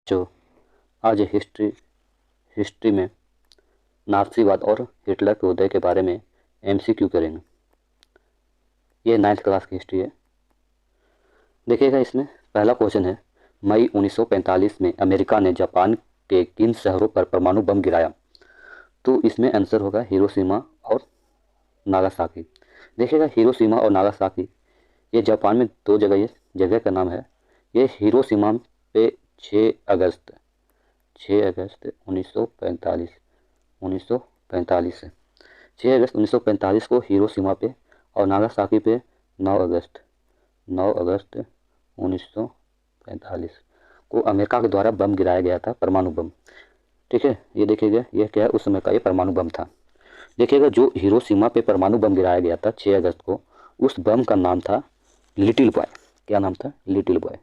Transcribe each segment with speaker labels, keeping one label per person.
Speaker 1: जो आज हिस्ट्री में नाज़ीवाद और हिटलर के उदय के बारे में एमसीक्यू करेंगे। ये 9th क्लास की हिस्ट्री है। देखिएगा, इसमें पहला क्वेश्चन है, मई 1945 में अमेरिका ने जापान के किन शहरों पर परमाणु बम गिराया? तो इसमें आंसर होगा हिरोशिमा और नागासाकी। देखिएगा, हिरोशिमा और नागासाकी ये जापान में दो जगह, ये जगह का नाम है। ये हिरोशिमा पे 6 अगस्त 1945 है। 6 अगस्त 1945 को हिरोशिमा पे और नागासाकी पे 9 अगस्त 1945 को अमेरिका के द्वारा बम गिराया गया था, परमाणु बम। ठीक है, ये देखिएगा, ये क्या है, उस समय का ये परमाणु बम था। देखिएगा, जो हिरोशिमा पे परमाणु बम गिराया गया था 6 अगस्त को, उस बम का नाम था लिटिल बॉय। क्या नाम था? Little boy.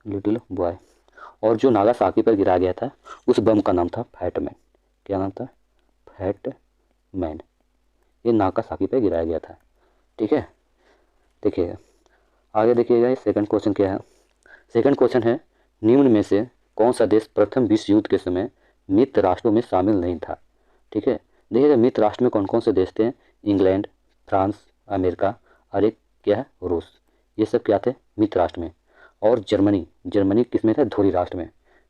Speaker 1: Little boy. और जो नागासाकी पर गिराया गया था, उस बम का नाम था फैट मैन। क्या नाम था? Fat man. ये नागासाकी पर गिराया गया था। ठीक है, देखिएगा आगे। देखिएगा, ये सेकंड क्वेश्चन क्या है। सेकंड क्वेश्चन है, निम्न में से कौन सा देश प्रथम विश्व युद्ध के समय मित्र राष्ट्रों में शामिल नहीं था? ठीक है, देखिएगा, मित्र राष्ट्र में कौन कौन से देश थे? इंग्लैंड, फ्रांस, अमेरिका और एक क्या है, रूस। ये सब क्या थे? मित्र राष्ट्र में। और जर्मनी किस में था? धुरी राष्ट्र में।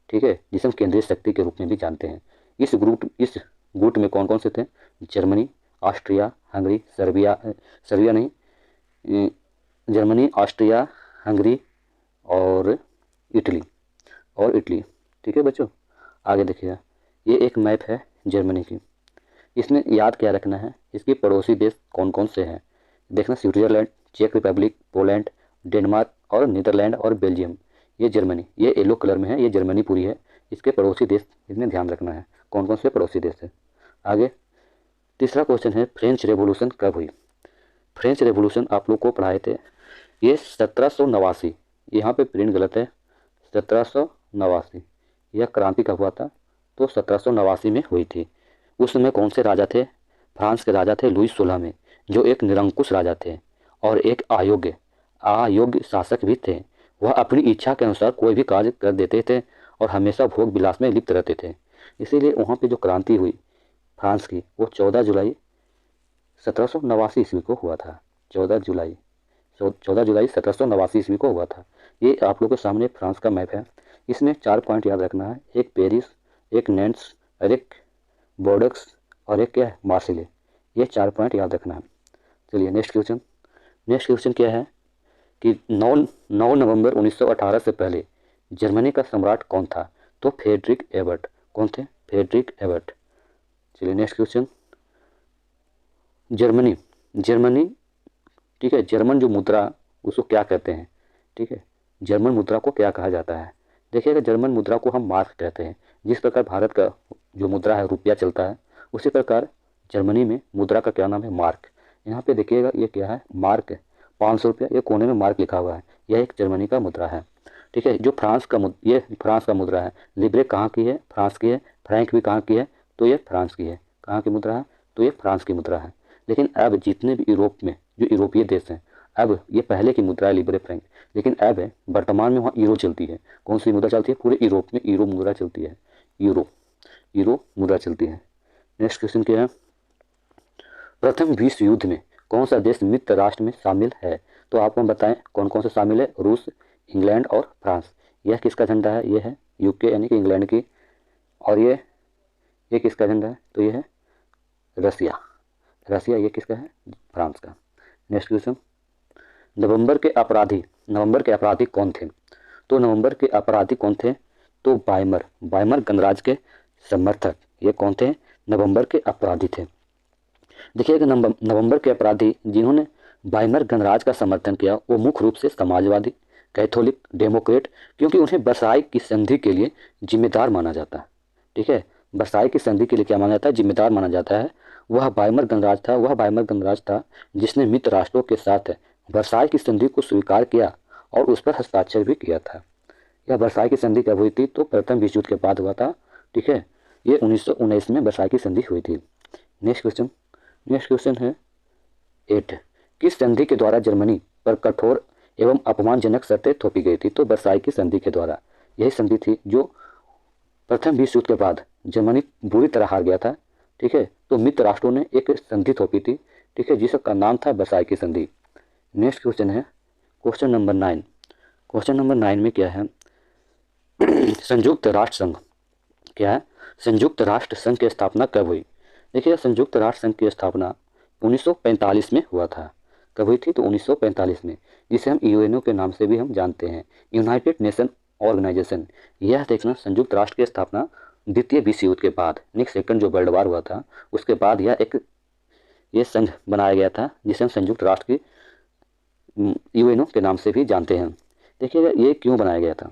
Speaker 1: ठीक है, जिसे हम केंद्रीय शक्ति के रूप में भी जानते हैं। इस गुट में कौन कौन से थे? Germany, Austria, Hungary, Germany, Austria, Hungary और इटली। ठीक है बच्चों, आगे देखिएगा, ये एक मैप है जर्मनी की। इसमें याद क्या रखना है, इसके पड़ोसी देश कौन कौन से हैं। देखना, स्विट्जरलैंड, चेक रिपब्लिक, पोलैंड, डेनमार्क और नीदरलैंड और बेल्जियम। ये जर्मनी, ये येलो कलर में है, ये जर्मनी पूरी है। इसके पड़ोसी देश इसमें ध्यान रखना है, कौन कौन से पड़ोसी देश है। आगे तीसरा क्वेश्चन है, फ्रेंच रेवोल्यूशन कब हुई? फ्रेंच रेवोल्यूशन आप लोग को पढ़ाए थे, ये 1789। यहाँ पे प्रिंट गलत है, 1789। यह क्रांति कब हुआ था? तो 1789 में हुई थी। उस समय कौन से राजा थे? फ्रांस के राजा थे लुई 16 में, जो एक निरंकुश राजा थे और एक अयोग्य शासक भी थे। वह अपनी इच्छा के अनुसार कोई भी कार्य कर देते थे और हमेशा भोग विलास में लिप्त रहते थे। इसीलिए वहाँ पे जो क्रांति हुई फ्रांस की, वो 14 जुलाई 1789 ईस्वी को हुआ था। 14 जुलाई 1789 ईस्वी को हुआ था। ये आप लोगों के सामने फ्रांस का मैप है। इसमें 4 पॉइंट याद रखना है, एक पेरिस, एक नेंट्स और एक बोर्डक्स और एक क्या है, मार्सिले। ये 4 पॉइंट याद रखना है। चलिए नेक्स्ट क्वेश्चन क्या है कि 9 नवंबर 1918 से पहले जर्मनी का सम्राट कौन था? तो फ्रेडरिक एबर्ट। कौन थे? Friedrich Ebert. चलिए नेक्स्ट क्वेश्चन, जर्मनी ठीक है, जर्मन जो मुद्रा उसको क्या कहते हैं? ठीक है, जर्मन मुद्रा को क्या कहा जाता है? देखिएगा, जर्मन मुद्रा को हम मार्क कहते हैं। जिस प्रकार भारत का जो मुद्रा है रुपया चलता है, उसी प्रकार जर्मनी में मुद्रा का क्या नाम है? मार्क। यहाँ पे देखिएगा, ये क्या है? मार्क है, 500 रुपया, ये कोने में मार्क लिखा हुआ है। यह एक जर्मनी का मुद्रा है। ठीक है, जो फ्रांस का मुद्रा है। लिब्रे कहाँ की है? फ्रांस की है। फ्रैंक भी कहाँ की है? तो ये फ्रांस की है। कहाँ की मुद्रा है? तो ये फ्रांस की मुद्रा है। लेकिन अब जितने भी यूरोप में जो यूरोपीय देश हैं, अब ये पहले की मुद्रा है लिब्रे फ्रैंक, लेकिन अब है वर्तमान में वहाँ यूरो चलती है। कौन सी मुद्रा चलती है? पूरे यूरोप में यूरो मुद्रा चलती है। यूरो मुद्रा चलती है। नेक्स्ट क्वेश्चन क्या है, प्रथम विश्व युद्ध में कौन सा देश मित्र राष्ट्र में शामिल है? तो आपको बताएं कौन कौन से शामिल है। रूस, इंग्लैंड और फ्रांस। यह किसका झंडा है? यह है यूके यानी कि इंग्लैंड की। और ये किसका झंडा है? तो ये है रसिया। ये किसका है? फ्रांस का। नेक्स्ट क्वेश्चन, नवंबर के अपराधी कौन थे? तो नवंबर के अपराधी कौन थे? तो बाइमर गणराज्य के समर्थक। ये कौन थे? नवंबर के अपराधी थे। देखिएगा, नवंबर के अपराधी जिन्होंने बाइमर गणराज्य का समर्थन किया, वो मुख्य रूप से समाजवादी, कैथोलिक, डेमोक्रेट, क्योंकि उन्हें वर्साई की संधि के लिए जिम्मेदार माना जाता है। ठीक है, वर्साई की संधि के लिए क्या माना जाता है? जिम्मेदार माना जाता है। वह बाइमर गणराज्य था जिसने मित्र राष्ट्रों के साथ वर्साई की संधि को स्वीकार किया और उस पर हस्ताक्षर भी किया था। यह वर्साई की संधि कब हुई थी? तो प्रथम विश्व युद्ध के बाद हुआ था। ठीक है, ये 1919 में वर्साई की संधि हुई थी। नेक्स्ट क्वेश्चन है 8, किस संधि के द्वारा जर्मनी पर कठोर एवं अपमानजनक शर्तें थोपी गई थी। तो वर्साई की संधि के द्वारा, यही संधि थी जो प्रथम विश्व युद्ध के बाद जर्मनी बुरी तरह हार गया था। ठीक है, तो मित्र राष्ट्रों ने एक संधि थोपी थी, ठीक है, जिसका नाम था वर्साई की संधि। नेक्स्ट क्वेश्चन है क्वेश्चन नंबर 9। क्वेश्चन नंबर 9 में क्या है, संयुक्त राष्ट्र संघ क्या है, संयुक्त राष्ट्र संघ की स्थापना कब हुई। देखिए, संयुक्त राष्ट्र संघ की स्थापना 1945 में हुआ था। कब हुई थी, तो 1945 में, जिसे हम यूएनओ के नाम से भी हम जानते हैं, यूनाइटेड नेशन ऑर्गेनाइजेशन। यह देखना, संयुक्त राष्ट्र की स्थापना द्वितीय विश्व युद्ध के बाद, नेक्स्ट सेकंड जो वर्ल्ड वार हुआ था उसके बाद ये संघ बनाया गया था, जिसे हम संयुक्त राष्ट्र की यूएनओ के नाम से भी जानते हैं। देखिएगा ये क्यों बनाया गया था।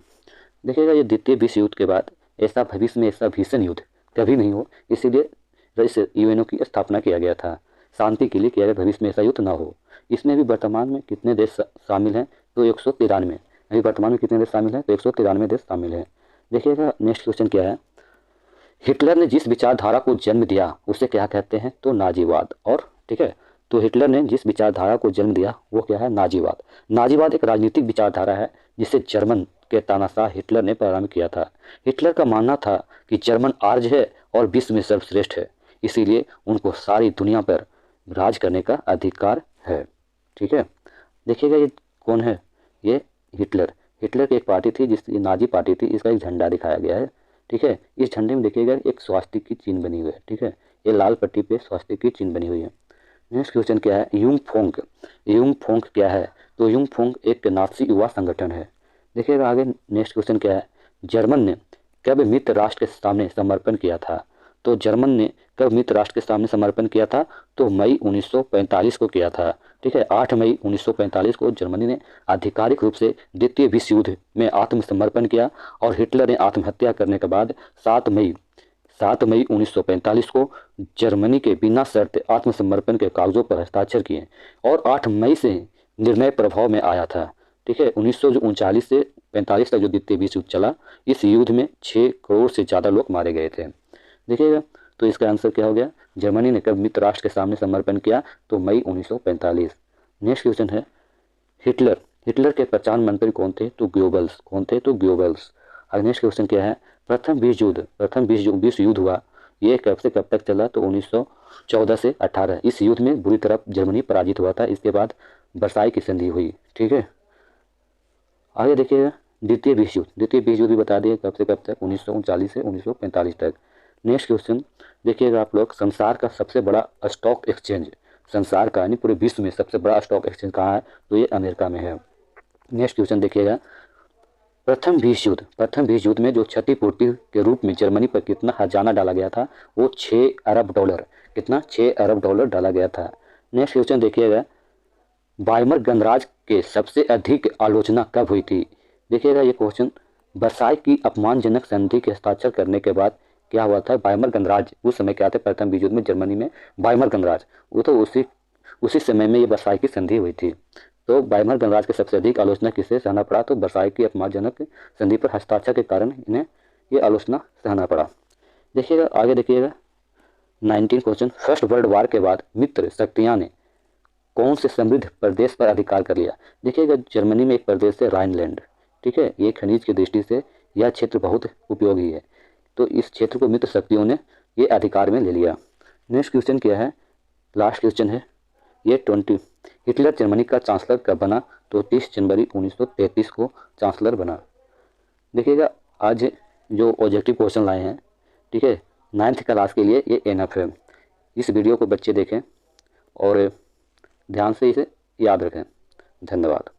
Speaker 1: देखिएगा, ये द्वितीय विश्व युद्ध के बाद ऐसा भविष्य में ऐसा भीषण युद्ध कभी नहीं हो, इसीलिए इस यूएनओ की स्थापना किया गया था, शांति के लिए किया गया, भविष्य में ऐसा युद्ध ना हो। इसमें भी वर्तमान में कितने देश शामिल हैं, तो 193। अभी वर्तमान में कितने देश शामिल हैं, तो 193 देश शामिल हैं। देखिएगा नेक्स्ट क्वेश्चन क्या है, हिटलर ने जिस विचारधारा को जन्म दिया उसे क्या कहते हैं, तो नाजीवाद। और ठीक है, तो हिटलर ने जिस विचारधारा को जन्म दिया वो क्या है, नाजीवाद। नाजीवाद एक राजनीतिक विचारधारा है जिसे जर्मन के तानाशाह हिटलर ने प्रारंभ किया था। हिटलर का मानना था कि जर्मन आर्य है और विश्व में सर्वश्रेष्ठ है, इसीलिए उनको सारी दुनिया पर राज करने का अधिकार है। ठीक है, देखिएगा ये कौन है, ये हिटलर। हिटलर की एक पार्टी थी, जिसकी नाजी पार्टी थी, इसका एक झंडा दिखाया गया है। ठीक है, इस झंडे में देखिएगा एक स्वास्तिक की चिन्ह बनी हुई है। ठीक है, ये लाल पट्टी पे स्वास्तिक की चिन्ह बनी हुई है। नेक्स्ट क्वेश्चन क्या है, युंग फोंग। युंग फोंग क्या है, तो युंग फोंग एक नाजी युवा संगठन है। देखिएगा आगे नेक्स्ट क्वेश्चन क्या है, जर्मन ने कब मित्र राष्ट्र के सामने समर्पण किया था। तो जर्मन ने कब मित्र राष्ट्र के सामने समर्पण किया था, तो मई 1945 को किया था। ठीक है, 8 मई 1945 को जर्मनी ने आधिकारिक रूप से द्वितीय विश्व युद्ध में आत्मसमर्पण किया और हिटलर ने आत्महत्या करने के बाद 7 मई 1945 को जर्मनी के बिना शर्त आत्मसमर्पण के कागजों पर हस्ताक्षर किए और 8 मई से निर्णय प्रभाव में आया था। ठीक है, 1939 से 45 तक जो द्वितीय विश्व युद्ध चला, इस युद्ध में 6 करोड़ से ज़्यादा लोग मारे गए थे। देखिएगा, तो इसका आंसर क्या हो गया, जर्मनी ने कब मित्र राष्ट्र के सामने समर्पण किया, तो मई 1945। नेक्स्ट क्वेश्चन है, हिटलर के प्रचार मंत्री कौन थे, तो गोबल्स। कौन थे, तो गोबल्स। और नेक्स्ट क्वेश्चन क्या है, प्रथम विश्व युद्ध हुआ, ये कब से कब तक चला, तो 1914 से 18। इस युद्ध में बुरी तरह जर्मनी पराजित हुआ था। इसके बाद वर्साई की संधि हुई। ठीक है, आगे देखिएगा द्वितीय विश्व युद्ध भी बता दिए कब से कब तक, 1939 से 1945 तक। नेक्स्ट क्वेश्चन देखिएगा आप लोग, संसार का सबसे बड़ा स्टॉक एक्सचेंज, संसार का यानी पूरे विश्व में सबसे बड़ा स्टॉक एक्सचेंज कहाँ है, तो ये अमेरिका में है। नेक्स्ट क्वेश्चन देखिएगा, प्रथम विश्व युद्ध में जो क्षतिपूर्ति के रूप में जर्मनी पर कितना खजाना डाला गया था, वो 6 अरब डॉलर। कितना, 6 अरब डॉलर डाला गया था। नेक्स्ट क्वेश्चन देखिएगा, वाइमर गणराज्य के सबसे अधिक आलोचना कब हुई थी। देखिएगा ये क्वेश्चन, वर्साई की अपमानजनक संधि के हस्ताक्षर करने के बाद क्या हुआ था, वाइमर गणराज्य, उस समय क्या थे, प्रथम विश्व युद्ध में जर्मनी में वाइमर गणराज्य, वो तो उसी समय में ये वर्साई की संधि हुई थी। तो वाइमर गणराज्य के सबसे अधिक आलोचना किसे सहना पड़ा, तो वर्साई की अपमानजनक संधि पर हस्ताक्षर के कारण इन्हें ये आलोचना सहना पड़ा। देखिएगा आगे देखिएगा 19 क्वेश्चन, फर्स्ट वर्ल्ड वार के बाद मित्र शक्तियाँ ने कौन से समृद्ध प्रदेश पर अधिकार कर लिया। देखिएगा जर्मनी में एक प्रदेश है राइनलैंड। ठीक है, ये खनिज की दृष्टि से यह क्षेत्र बहुत उपयोगी है, तो इस क्षेत्र को मित्र शक्तियों ने ये अधिकार में ले लिया। नेक्स्ट क्वेश्चन क्या है, लास्ट क्वेश्चन है ये 20, हिटलर जर्मनी का चांसलर कब बना, तो 30 जनवरी 1933 को चांसलर बना। देखिएगा आज जो ऑब्जेक्टिव क्वेश्चन लाए हैं, ठीक है, 9th क्लास के लिए ये एनफ है। इस वीडियो को बच्चे देखें और ध्यान से इसे याद रखें। धन्यवाद।